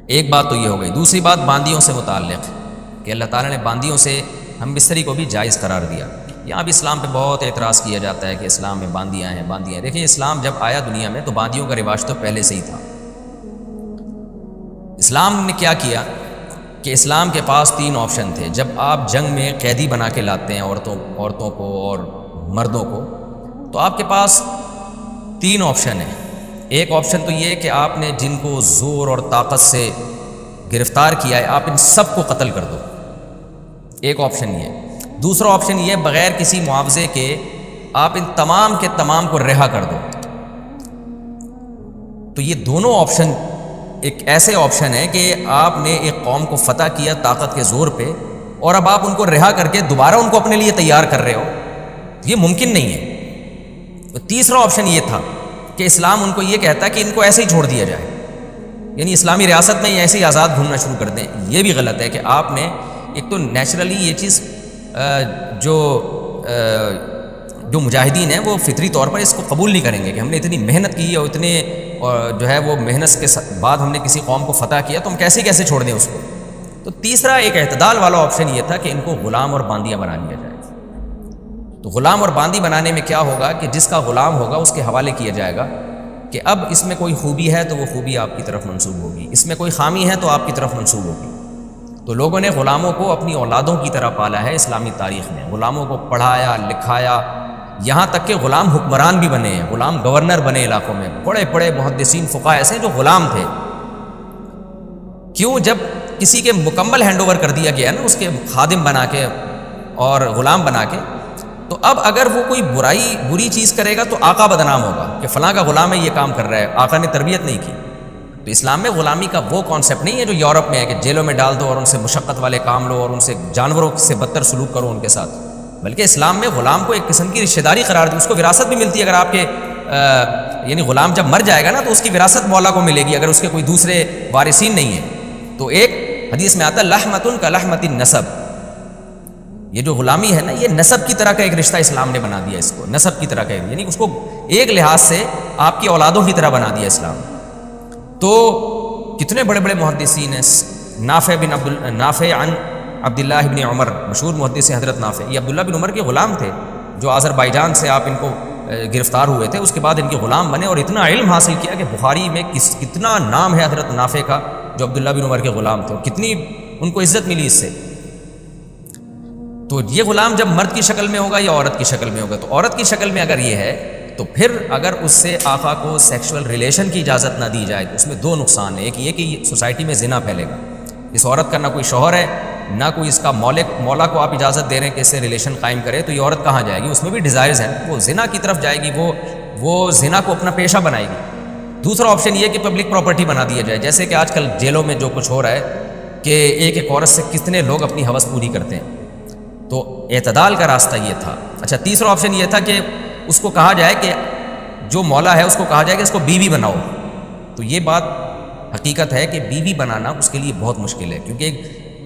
ایک بات تو یہ ہو گئی۔ دوسری بات باندیوں سے متعلق کہ اللہ تعالیٰ نے باندیوں سے ہم بستری کو بھی جائز قرار دیا۔ یہاں بھی اسلام پہ بہت اعتراض کیا جاتا ہے کہ اسلام میں باندیاں ہیں باندیاں ہیں۔ دیکھیں اسلام جب آیا دنیا میں تو باندیوں کا رواج تو پہلے سے ہی تھا۔ اسلام نے کیا کیا کہ اسلام کے پاس 3 آپشن تھے۔ جب آپ جنگ میں قیدی بنا کے لاتے ہیں عورتوں کو اور مردوں کو، تو آپ کے پاس 3 آپشن ہیں۔ ایک آپشن تو یہ کہ آپ نے جن کو زور اور طاقت سے گرفتار کیا ہے آپ ان سب کو قتل کر دو، ایک آپشن یہ۔ دوسرا آپشن یہ بغیر کسی معاوضے کے آپ ان تمام کے تمام کو رہا کر دو۔ تو یہ دونوں آپشن ایک ایسے آپشن ہے کہ آپ نے ایک قوم کو فتح کیا طاقت کے زور پہ، اور اب آپ ان کو رہا کر کے دوبارہ ان کو اپنے لیے تیار کر رہے ہو، یہ ممکن نہیں ہے۔ تو تیسرا آپشن یہ تھا کہ اسلام ان کو یہ کہتا ہے کہ ان کو ایسے ہی چھوڑ دیا جائے، یعنی اسلامی ریاست میں یہ ایسے ہی آزاد گھومنا شروع کر دیں۔ یہ بھی غلط ہے کہ آپ نے ایک تو نیچرلی یہ چیز جو مجاہدین ہیں وہ فطری طور پر اس کو قبول نہیں کریں گے کہ ہم نے اتنی محنت کی اور اتنے جو ہے وہ محنت کے بعد ہم نے کسی قوم کو فتح کیا تو ہم کیسے چھوڑ دیں اس کو۔ تو تیسرا ایک اعتدال والا آپشن یہ تھا کہ ان کو غلام اور باندیاں بنا لیا جائے۔ تو غلام اور باندی بنانے میں کیا ہوگا کہ جس کا غلام ہوگا اس کے حوالے کیا جائے گا کہ اب اس میں کوئی خوبی ہے تو وہ خوبی آپ کی طرف منسوب ہوگی، اس میں کوئی خامی ہے تو آپ کی طرف منسوب ہوگی۔ تو لوگوں نے غلاموں کو اپنی اولادوں کی طرح پالا ہے اسلامی تاریخ میں، غلاموں کو پڑھایا لکھایا، یہاں تک کہ غلام حکمران بھی بنے ہیں، غلام گورنر بنے علاقوں میں، بڑے بڑے محدثین فقہاء ایسے ہیں جو غلام تھے۔ کیوں؟ جب کسی کے مکمل ہینڈ اوور کر دیا گیا نا اس کے خادم بنا کے اور غلام بنا کے، تو اب اگر وہ کوئی بری چیز کرے گا تو آقا بدنام ہوگا کہ فلاں کا غلام ہے یہ کام کر رہا ہے، آقا نے تربیت نہیں کی۔ تو اسلام میں غلامی کا وہ کانسیپٹ نہیں ہے جو یورپ میں ہے کہ جیلوں میں ڈال دو اور ان سے مشقت والے کام لو اور ان سے جانوروں سے بدتر سلوک کرو ان کے ساتھ، بلکہ اسلام میں غلام کو ایک قسم کی رشتہ داری قرار دی، اس کو وراثت بھی ملتی ہے۔ اگر آپ کے یعنی غلام جب مر جائے گا نا تو اس کی وراثت مولا کو ملے گی اگر اس کے کوئی دوسرے وارثین نہیں ہیں۔ تو ایک حدیث میں آتا ہے لحمۃ کا لحمۃ النسب، یہ جو غلامی ہے نا یہ نسب کی طرح کا ایک رشتہ اسلام نے بنا دیا، اس کو نسب کی طرح کا، یعنی اس کو ایک لحاظ سے آپ کی اولادوں کی طرح بنا دیا اسلام۔ تو کتنے بڑے بڑے محدثین ہیں، نافع عن عبداللہ بن عمر، مشہور محدث حضرت نافع، یہ عبداللہ بن عمر کے غلام تھے جو آذربائیجان سے آپ ان کو گرفتار ہوئے تھے، اس کے بعد ان کے غلام بنے اور اتنا علم حاصل کیا کہ بخاری میں کتنا نام ہے حضرت نافع کا جو عبداللہ بن عمر کے غلام تھے، اور کتنی ان کو عزت ملی اس سے۔ تو یہ غلام جب مرد کی شکل میں ہوگا یا عورت کی شکل میں ہوگا، تو عورت کی شکل میں اگر یہ ہے تو پھر اگر اس سے آقا کو سیکشول ریلیشن کی اجازت نہ دی جائے تو اس میں 2 نقصان ہیں۔ ایک یہ کہ سوسائٹی میں زنا پھیلے گا، اس عورت کا نہ کوئی شوہر ہے نہ کوئی اس کا مولا کو آپ اجازت دے رہے ہیں کہ اس سے ریلیشن قائم کرے، تو یہ عورت کہاں جائے گی؟ اس میں بھی ڈیزائرز ہیں، وہ زنا کی طرف جائے گی، وہ زنا کو اپنا پیشہ بنائے گی۔ دوسرا آپشن یہ کہ پبلک پراپرٹی بنا دیا جائے، جیسے کہ آج کل جیلوں میں جو کچھ ہو رہا ہے کہ ایک عورت سے کتنے لوگ اپنی ہوس پوری کرتے ہیں۔ تو اعتدال کا راستہ یہ تھا۔ اچھا تیسرا آپشن یہ تھا کہ اس کو کہا جائے کہ جو مولا ہے اس کو کہا جائے کہ اس کو بیوی بناؤ۔ تو یہ بات حقیقت ہے کہ بیوی بنانا اس کے لیے بہت مشکل ہے، کیونکہ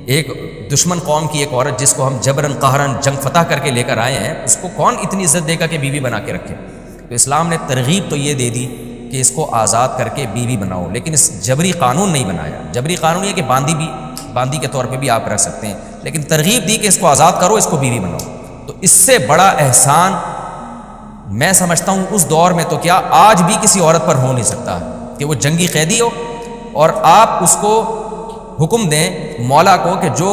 ایک دشمن قوم کی ایک عورت جس کو ہم جبرن قہرن جنگ فتح کر کے لے کر آئے ہیں، اس کو کون اتنی عزت دے گا کہ بیوی بنا کے رکھے؟ تو اسلام نے ترغیب تو یہ دے دی کہ اس کو آزاد کر کے بیوی بناؤ، لیکن اس جبری قانون نہیں بنایا۔ جبری قانون یہ کہ باندی کے طور پہ بھی آپ رکھ سکتے ہیں، لیکن ترغیب دی کہ اس کو آزاد کرو، اس کو بیوی بناؤ۔ تو اس سے بڑا احسان میں سمجھتا ہوں اس دور میں تو کیا آج بھی کسی عورت پر ہو نہیں سکتا کہ وہ جنگی قیدی ہو اور آپ اس کو حکم دیں مولا کو کہ جو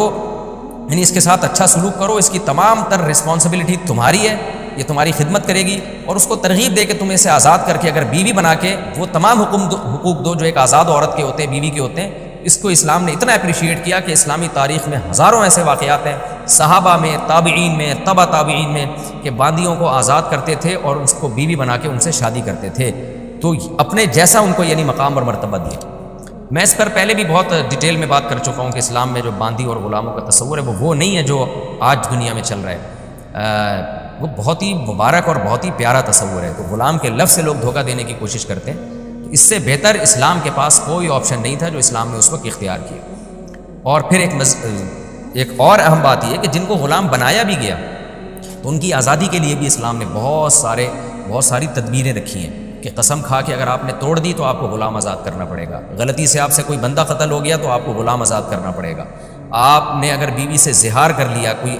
یعنی اس کے ساتھ اچھا سلوک کرو، اس کی تمام تر رسپانسبلٹی تمہاری ہے، یہ تمہاری خدمت کرے گی، اور اس کو ترغیب دے کہ تم اسے آزاد کر کے اگر بیوی بنا کے وہ تمام حقوق دو جو ایک آزاد عورت کے ہوتے ہیں، بیوی کے ہوتے ہیں۔ اس کو اسلام نے اتنا اپریشیٹ کیا کہ اسلامی تاریخ میں ہزاروں ایسے واقعات ہیں، صحابہ میں، تابعین میں، تبع تابعین میں، کہ باندیوں کو آزاد کرتے تھے اور اس کو بیوی بنا کے ان سے شادی کرتے تھے، تو اپنے جیسا ان کو یعنی مقام اور مرتبہ دیا۔ میں اس پر پہلے بھی بہت ڈیٹیل میں بات کر چکا ہوں کہ اسلام میں جو باندی اور غلاموں کا تصور ہے وہ نہیں ہے جو آج دنیا میں چل رہا ہے، وہ بہت ہی مبارک اور بہت ہی پیارا تصور ہے۔ تو غلام کے لفظ سے لوگ دھوکہ دینے کی کوشش کرتے ہیں، تو اس سے بہتر اسلام کے پاس کوئی آپشن نہیں تھا جو اسلام نے اس وقت اختیار کیا۔ اور پھر ایک اور اہم بات یہ ہے کہ جن کو غلام بنایا بھی گیا تو ان کی آزادی کے لیے بھی اسلام نے بہت ساری تدبیریں رکھی ہیں۔ کہ قسم کھا کے اگر آپ نے توڑ دی تو آپ کو غلام آزاد کرنا پڑے گا، غلطی سے آپ سے کوئی بندہ قتل ہو گیا تو آپ کو غلام آزاد کرنا پڑے گا، آپ نے اگر بیوی سے زہار کر لیا، کوئی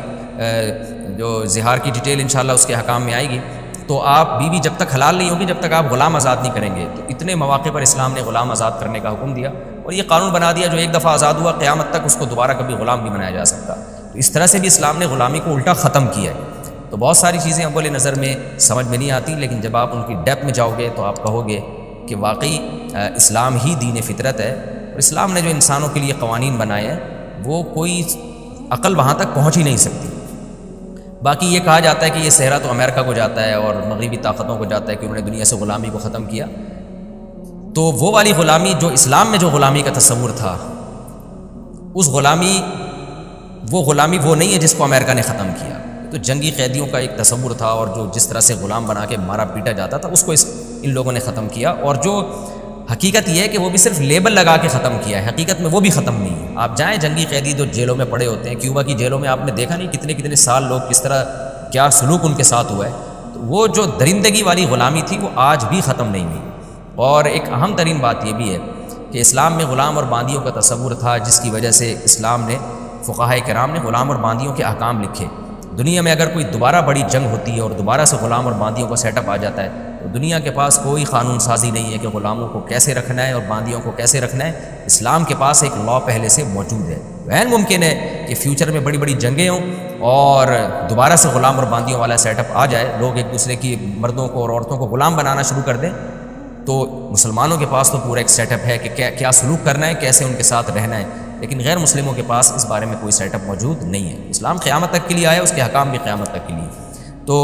جو زہار کی ڈیٹیل انشاءاللہ اس کے احکام میں آئے گی، تو آپ بیوی جب تک حلال نہیں ہوگی جب تک آپ غلام آزاد نہیں کریں گے۔ تو اتنے مواقع پر اسلام نے غلام آزاد کرنے کا حکم دیا، اور یہ قانون بنا دیا جو ایک دفعہ آزاد ہوا قیامت تک اس کو دوبارہ کبھی غلام نہیں بنایا جا سکتا۔ تو اس طرح سے بھی اسلام نے غلامی کو الٹا ختم کیا ہے۔ تو بہت ساری چیزیں اول نظر میں سمجھ میں نہیں آتی، لیکن جب آپ ان کی ڈیپتھ میں جاؤ گے تو آپ کہو گے کہ واقعی اسلام ہی دین فطرت ہے، اور اسلام نے جو انسانوں کے لیے قوانین بنائے ہیں وہ کوئی عقل وہاں تک پہنچ ہی نہیں سکتی۔ باقی یہ کہا جاتا ہے کہ یہ صحرا تو امریکہ کو جاتا ہے اور مغربی طاقتوں کو جاتا ہے کہ انہوں نے دنیا سے غلامی کو ختم کیا، تو وہ والی غلامی جو اسلام میں جو غلامی کا تصور تھا، اس غلامی وہ نہیں ہے جس کو امریکہ نے ختم کیا۔ تو جنگی قیدیوں کا ایک تصور تھا، اور جو جس طرح سے غلام بنا کے مارا پیٹا جاتا تھا اس کو ان لوگوں نے ختم کیا، اور جو حقیقت یہ ہے کہ وہ بھی صرف لیبل لگا کے ختم کیا ہے، حقیقت میں وہ بھی ختم نہیں ہے۔ آپ جائیں جنگی قیدی جو جیلوں میں پڑے ہوتے ہیں، کیوبا کی جیلوں میں آپ نے دیکھا نہیں کتنے سال لوگ کس طرح کیا سلوک ان کے ساتھ ہوا ہے، تو وہ جو درندگی والی غلامی تھی وہ آج بھی ختم نہیں ہوئی۔ اور ایک اہم ترین بات یہ بھی ہے کہ اسلام میں غلام اور باندیوں کا تصور تھا، جس کی وجہ سے اسلام نے فقہائے کرام نے غلام اور باندیوں کے احکام لکھے۔ دنیا میں اگر کوئی دوبارہ بڑی جنگ ہوتی ہے اور دوبارہ سے غلام اور باندیوں کا سیٹ اپ آ جاتا ہے تو دنیا کے پاس کوئی قانون سازی نہیں ہے کہ غلاموں کو کیسے رکھنا ہے اور باندیوں کو کیسے رکھنا ہے۔ اسلام کے پاس ایک لا پہلے سے موجود ہے۔ غیر ممکن ہے کہ فیوچر میں بڑی جنگیں ہوں اور دوبارہ سے غلام اور باندیوں والا سیٹ اپ آ جائے، لوگ ایک دوسرے کی مردوں کو اور عورتوں کو غلام بنانا شروع کر دیں، تو مسلمانوں کے پاس تو پورا ایک سیٹ اپ ہے کہ کیا سلوک کرنا ہے، کیسے ان کے ساتھ رہنا ہے، لیکن غیر مسلموں کے پاس اس بارے میں کوئی سیٹ اپ موجود نہیں ہے۔ اسلام قیامت تک کے لیے آیا، اس کے حکام بھی قیامت تک کے لیے۔ تو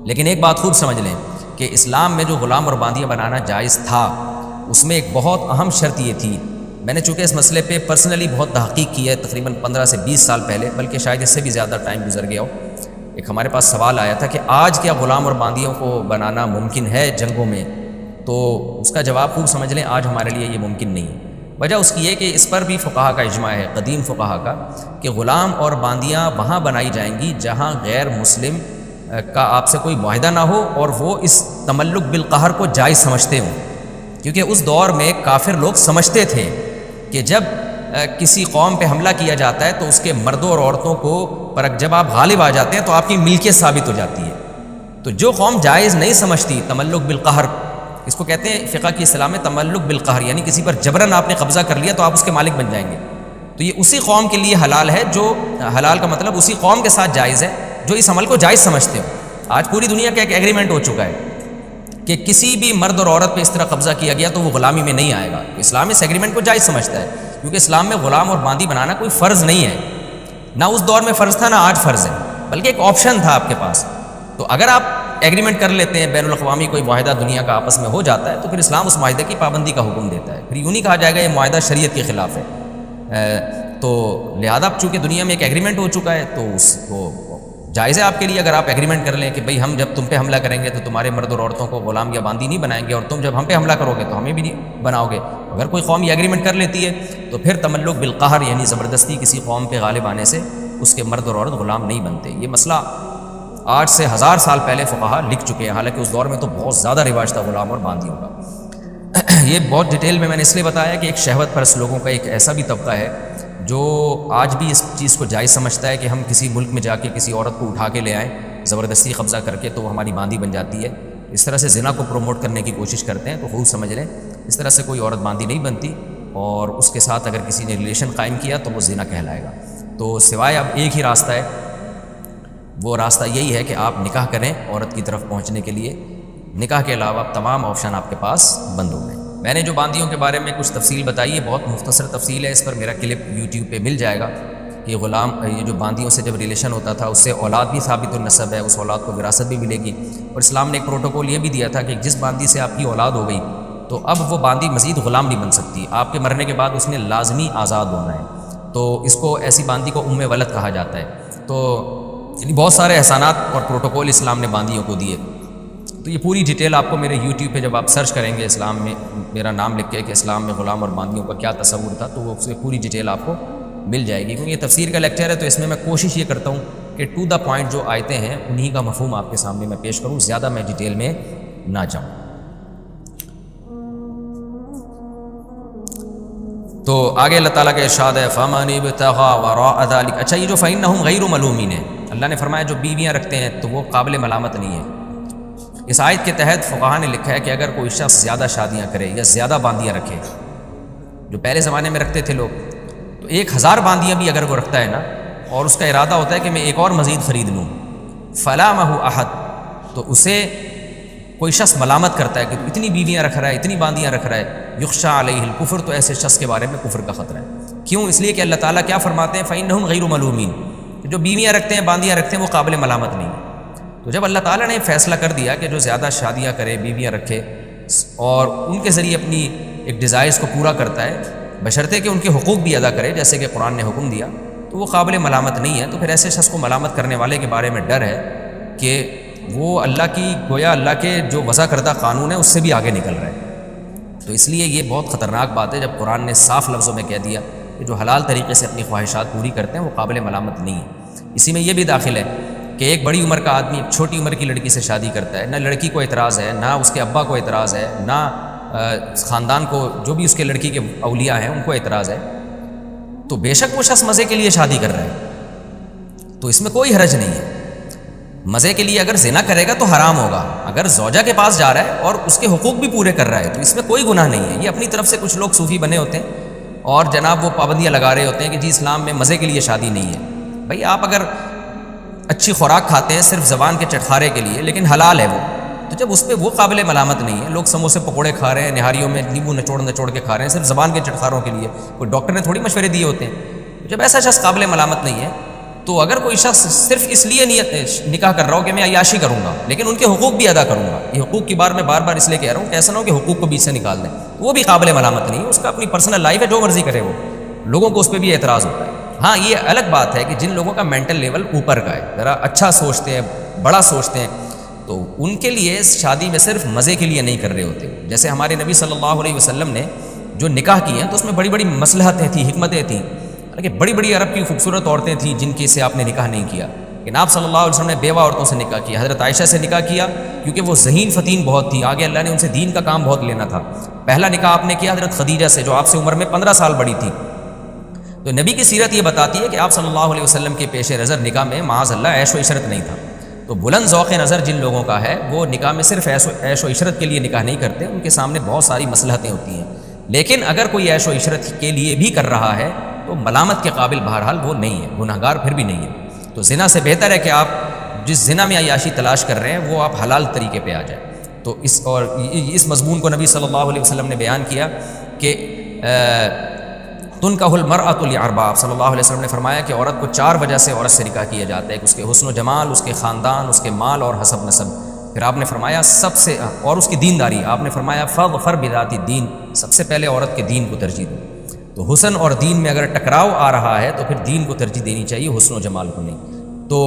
لیکن ایک بات خوب سمجھ لیں کہ اسلام میں جو غلام اور باندیاں بنانا جائز تھا، اس میں ایک بہت اہم شرط یہ تھی۔ میں نے چونکہ اس مسئلے پہ پرسنلی بہت تحقیق کی ہے، تقریباً 15 سے 20 سال پہلے، بلکہ شاید اس سے بھی زیادہ ٹائم گزر گیا ہو۔ ایک ہمارے پاس سوال آیا تھا کہ آج کیا غلام اور باندیوں کو بنانا ممکن ہے جنگوں میں؟ تو اس کا جواب خوب سمجھ لیں، آج ہمارے لیے یہ ممکن نہیں ہے۔ وجہ اس کی یہ کہ اس پر بھی فقہا کا اجماع ہے، قدیم فقہا کا، کہ غلام اور باندیاں وہاں بنائی جائیں گی جہاں غیر مسلم کا آپ سے کوئی معاہدہ نہ ہو اور وہ اس تملک بالقہر کو جائز سمجھتے ہوں، کیونکہ اس دور میں کافر لوگ سمجھتے تھے کہ جب کسی قوم پہ حملہ کیا جاتا ہے تو اس کے مردوں اور عورتوں کو پر جب آپ غالب آ جاتے ہیں تو آپ کی ملکیت ثابت ہو جاتی ہے۔ تو جو قوم جائز نہیں سمجھتی تملک بالقہر، اس کو کہتے ہیں فقہ کی اصطلاح میں تملک بالقہر، یعنی کسی پر جبراً آپ نے قبضہ کر لیا تو آپ اس کے مالک بن جائیں گے، تو یہ اسی قوم کے لیے حلال ہے، جو حلال کا مطلب اسی قوم کے ساتھ جائز ہے جو اس عمل کو جائز سمجھتے ہو۔ آج پوری دنیا کا ایک ایگریمنٹ ہو چکا ہے کہ کسی بھی مرد اور عورت پہ اس طرح قبضہ کیا گیا تو وہ غلامی میں نہیں آئے گا۔ اسلام اس ایگریمنٹ کو جائز سمجھتا ہے، کیونکہ اسلام میں غلام اور باندی بنانا کوئی فرض نہیں ہے، نہ اس دور میں فرض تھا نہ آج فرض ہے، بلکہ ایک آپشن تھا آپ کے پاس۔ تو اگر آپ ایگریمنٹ کر لیتے ہیں، بین الاقوامی کوئی معاہدہ دنیا کا آپس میں ہو جاتا ہے، تو پھر اسلام اس معاہدے کی پابندی کا حکم دیتا ہے، پھر یوں نہیں کہا جائے گا یہ معاہدہ شریعت کے خلاف ہے۔ تو لہذا چونکہ دنیا میں ایک ایگریمنٹ ہو چکا ہے تو اس کو جائز ہے آپ کے لیے، اگر آپ ایگریمنٹ کر لیں کہ بھئی ہم جب تم پہ حملہ کریں گے تو تمہارے مرد اور عورتوں کو غلام یا باندی نہیں بنائیں گے، اور تم جب ہم پہ حملہ کرو گے تو ہمیں بھی نہیں بناؤ گے۔ اگر کوئی قوم یہ ایگریمنٹ کر لیتی ہے تو پھر تملک بالقہر یعنی زبردستی کسی قوم پہ غالب آنے سے اس کے مرد اور عورت غلام نہیں بنتے۔ یہ مسئلہ آج سے 1000 سال پہلے فقہا لکھ چکے ہیں، حالانکہ اس دور میں تو بہت زیادہ رواج تھا غلام اور باندیوں کا۔ یہ بہت ڈیٹیل میں نے اس لیے بتایا کہ ایک شہوت پرست لوگوں کا ایک ایسا بھی طبقہ ہے جو آج بھی اس چیز کو جائز سمجھتا ہے کہ ہم کسی ملک میں جا کے کسی عورت کو اٹھا کے لے آئیں زبردستی قبضہ کر کے تو وہ ہماری باندی بن جاتی ہے۔ اس طرح سے زنا کو پروموٹ کرنے کی کوشش کرتے ہیں، تو خوب سمجھ لیں اس طرح سے کوئی عورت باندی نہیں بنتی، اور اس کے ساتھ اگر کسی نے ریلیشن قائم کیا تو وہ زنا کہلائے گا۔ تو سوائے اب ایک ہی راستہ ہے، وہ راستہ یہی ہے کہ آپ نکاح کریں عورت کی طرف پہنچنے کے لیے، نکاح کے علاوہ تمام آپشن آپ کے پاس بند ہو گئے۔ میں نے جو باندیوں کے بارے میں کچھ تفصیل بتائی ہے، بہت مختصر تفصیل ہے، اس پر میرا کلپ یوٹیوب پہ مل جائے گا کہ غلام یہ جو باندیوں سے جب ریلیشن ہوتا تھا اس سے اولاد بھی ثابت النسب ہے، اس اولاد کو وراثت بھی ملے گی، اور اسلام نے ایک پروٹوکول یہ بھی دیا تھا کہ جس باندی سے آپ کی اولاد ہو گئی تو اب وہ باندی مزید غلام نہیں بن سکتی، آپ کے مرنے کے بعد اس نے لازمی آزاد ہونا ہے، تو اس کو ایسی باندی کو ام ولد کہا جاتا ہے۔ تو یعنی بہت سارے احسانات اور پروٹوکول اسلام نے باندیوں کو دیے۔ تو یہ پوری ڈیٹیل آپ کو میرے یوٹیوب پہ جب آپ سرچ کریں گے اسلام میں میرا نام لکھ کے کہ اسلام میں غلام اور باندیوں کا کیا تصور تھا، تو وہ اس میں پوری ڈیٹیل آپ کو مل جائے گی، کیونکہ یہ تفسیر کا لیکچر ہے تو اس میں کوشش یہ کرتا ہوں کہ ٹو دا پوائنٹ جو آیتیں ہیں انہی کا مفہوم آپ کے سامنے میں پیش کروں، زیادہ میں ڈیٹیل میں نہ جاؤں۔ تو آگے اللہ تعالیٰ کا ارشاد ہے فَمَنِ ابْتَغَىٰ وَرَاءَ ذَٰلِكَ. اچھا یہ جو فَإِنَّهُمْ غَيْرُ مَلُومِينَ ہے، اللہ نے فرمایا جو بیویاں رکھتے ہیں تو وہ قابل ملامت نہیں ہے. اس آیت کے تحت فقہاء نے لکھا ہے کہ اگر کوئی شخص زیادہ شادیاں کرے یا زیادہ باندیاں رکھے، جو پہلے زمانے میں رکھتے تھے لوگ، تو 1000 باندیاں بھی اگر وہ رکھتا ہے نا اور اس کا ارادہ ہوتا ہے کہ میں ایک اور مزید خرید لوں، فَلَامَهُ أَحَدٌ، تو اسے کوئی شخص ملامت کرتا ہے کہ تو اتنی بیویاں رکھ رہا ہے، اتنی باندیاں رکھ رہا ہے، یخشى علیہ الکفر، تو ایسے شخص کے بارے میں کفر کا خطرہ ہے. کیوں؟ اس لیے کہ اللہ تعالیٰ کیا فرماتے ہیں فَإِنَّهُمْ غَيْرُ مَلُومِينَ، جو بیویاں رکھتے ہیں باندیاں رکھتے ہیں وہ قابل ملامت نہیں ہے. تو جب اللہ تعالیٰ نے فیصلہ کر دیا کہ جو زیادہ شادیاں کرے، بیویاں رکھے اور ان کے ذریعے اپنی ایک ڈیزائرز کو پورا کرتا ہے بشرطے کہ ان کے حقوق بھی ادا کرے جیسے کہ قرآن نے حکم دیا، تو وہ قابل ملامت نہیں ہے. تو پھر ایسے شخص کو ملامت کرنے والے کے بارے میں ڈر ہے کہ وہ اللہ کی گویا اللہ کے جو وضع کردہ قانون ہے اس سے بھی آگے نکل رہا ہے. تو اس لیے یہ بہت خطرناک بات ہے جب قرآن نے صاف لفظوں میں کہہ دیا کہ جو حلال طریقے سے اپنی خواہشات پوری کرتے ہیں وہ قابل ملامت نہیں ہے. اسی میں یہ بھی داخل ہے کہ ایک بڑی عمر کا آدمی ایک چھوٹی عمر کی لڑکی سے شادی کرتا ہے، نہ لڑکی کو اعتراض ہے، نہ اس کے ابا کو اعتراض ہے، نہ خاندان کو جو بھی اس کے لڑکی کے اولیاء ہیں ان کو اعتراض ہے، تو بے شک وہ شخص مزے کے لیے شادی کر رہا ہے، تو اس میں کوئی حرج نہیں ہے. مزے کے لیے اگر زنا کرے گا تو حرام ہوگا، اگر زوجہ کے پاس جا رہا ہے اور اس کے حقوق بھی پورے کر رہا ہے تو اس میں کوئی گناہ نہیں ہے. یہ اپنی طرف سے کچھ لوگ صوفی بنے ہوتے ہیں اور جناب وہ پابندیاں لگا رہے ہوتے ہیں کہ جی اسلام میں مزے کے لیے شادی نہیں ہے. بھائی آپ اگر اچھی خوراک کھاتے ہیں صرف زبان کے چٹخارے کے لیے لیکن حلال ہے وہ، تو جب اس پہ وہ قابل ملامت نہیں ہے. لوگ سموسے پکوڑے کھا رہے ہیں، نہاریوں میں نیمبو نچوڑ کے کھا رہے ہیں صرف زبان کے چٹخاروں کے لیے، کوئی ڈاکٹر نے تھوڑی مشورے دیے ہوتے ہیں. جب ایسا شخص قابل ملامت نہیں ہے تو اگر کوئی شخص صرف اس لیے نکاح کر رہا ہو کہ میں عیاشی کروں گا لیکن ان کے حقوق بھی ادا کروں گا، یہ حقوق کی بار میں بار بار اس لیے کہہ رہا ہوں کہ ایسا نہ ہو کہ حقوق کو بیچ سے نکال دیں، وہ بھی قابل ملامت نہیں ہے. اس کا اپنی پرسنل لائف ہے، جو مرضی کرے وہ، لوگوں کو اس پہ بھی اعتراض ہوتا ہے. ہاں یہ الگ بات ہے کہ جن لوگوں کا مینٹل لیول اوپر کا ہے، ذرا اچھا سوچتے ہیں، بڑا سوچتے ہیں، تو ان کے لیے شادی میں صرف مزے کے لیے نہیں کر رہے ہوتے. جیسے ہمارے نبی صلی اللہ علیہ وسلم نے جو نکاح کیے ہیں تو اس میں بڑی بڑی مصلحتیں تھیں، حکمتیں تھیں، لیکن بڑی بڑی عرب کی خوبصورت عورتیں تھیں جن کی سے آپ نے نکاح نہیں کیا. لیکن آپ صلی اللہ علیہ وسلم نے بیوہ عورتوں سے نکاح کیا. حضرت عائشہ سے نکاح کیا کیونکہ وہ ذہین فتین بہت تھی، آگے اللہ نے ان سے دین کا کام بہت لینا تھا. پہلا نکاح آپ نے کیا حضرت خدیجہ سے جو آپ سے عمر میں 15 سال بڑی تھی. تو نبی کی سیرت یہ بتاتی ہے کہ آپ صلی اللہ علیہ وسلم کے پیش نظر نکاح میں معاذ اللہ عیش و عشرت نہیں تھا. تو بلند ذوق نظر جن لوگوں کا ہے وہ نکاح میں صرف عیش و عشرت کے لیے نکاح نہیں کرتے، ان کے سامنے بہت ساری مصلحتیں ہوتی ہیں. لیکن اگر کوئی عیش و عشرت کے لیے بھی کر رہا ہے تو ملامت کے قابل بہرحال وہ نہیں ہے، گناہ گار پھر بھی نہیں ہے. تو زنا سے بہتر ہے کہ آپ جس زنا میں عیاشی تلاش کر رہے ہیں وہ آپ حلال طریقے پہ آ جائیں. تو اس مضمون کو نبی صلی اللہ علیہ وسلم نے بیان کیا کہ تنکح المرأۃ لاربع. صلی اللہ علیہ وسلم نے فرمایا کہ عورت کو 4 وجہ سے عورت سے نکاح کیا جاتا ہے، کہ اس کے حسن و جمال، اس کے خاندان، اس کے مال اور حسب نسب. پھر آپ نے فرمایا سب سے اور اس کی دینداری، آپ نے فرمایا فظفر بذات الدین، سب سے پہلے عورت کے دین کو ترجیح دو. تو حسن اور دین میں اگر ٹکراؤ آ رہا ہے تو پھر دین کو ترجیح دینی چاہیے، حسن و جمال کو نہیں. تو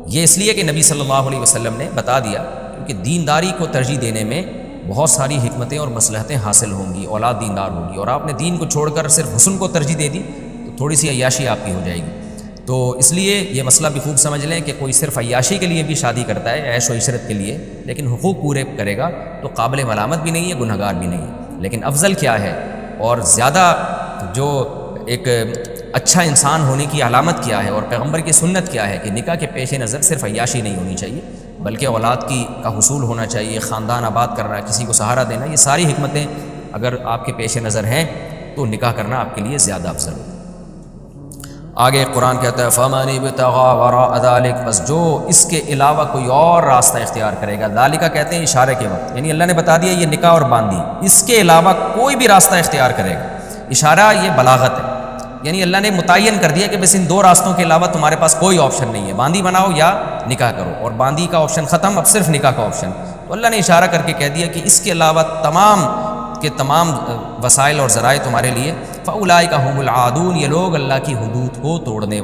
یہ اس لیے کہ نبی صلی اللہ علیہ وسلم نے بتا دیا کہ دینداری کو ترجیح دینے میں بہت ساری حکمتیں اور مصلحتیں حاصل ہوں گی، اولاد دیندار ہوگی. اور آپ نے دین کو چھوڑ کر صرف حسن کو ترجیح دے دی تو تھوڑی سی عیاشی آپ کی ہو جائے گی. تو اس لیے یہ مسئلہ بھی خوب سمجھ لیں کہ کوئی صرف عیاشی کے لیے بھی شادی کرتا ہے، عیش و عشرت کے لیے، لیکن حقوق پورے کرے گا تو قابل ملامت بھی نہیں ہے، گناہ گار بھی نہیں ہے. لیکن افضل کیا ہے اور زیادہ جو ایک اچھا انسان ہونے کی علامت کیا ہے اور پیغمبر کی سنت کیا ہے کہ نکاح کے پیش نظر صرف عیاشی نہیں ہونی چاہیے بلکہ اولاد کا حصول ہونا چاہیے، خاندان آباد کرنا، کسی کو سہارا دینا. یہ ساری حکمتیں اگر آپ کے پیش نظر ہیں تو نکاح کرنا آپ کے لیے زیادہ افضل ہو. آگے قرآن کہتا ہے فَمَنِ ابْتَغَىٰ وَرَاءَ ذَٰلِكَ، بس جو اس کے علاوہ کوئی اور راستہ اختیار کرے گا. ذالکہ کہتے ہیں اشارے کے وقت، یعنی اللہ نے بتا دیا یہ نکاح اور باندی، اس کے علاوہ کوئی بھی راستہ اختیار کرے گا. اشارہ یہ بلاغت ہے، یعنی اللہ نے متعین کر دیا کہ بس ان 2 راستوں کے علاوہ تمہارے پاس کوئی آپشن نہیں ہے، باندی بناؤ یا نکاح کرو. اور باندی کا آپشن ختم، اب صرف نکاح کا آپشن. تو اللہ نے اشارہ کر کے کہہ دیا کہ اس کے علاوہ تمام کے تمام وسائل اور ذرائع تمہارے لیے. فَأُولَٰئِکَ هُمُ الْعَادُونَ، یہ لوگ اللہ کی حدود کو توڑنے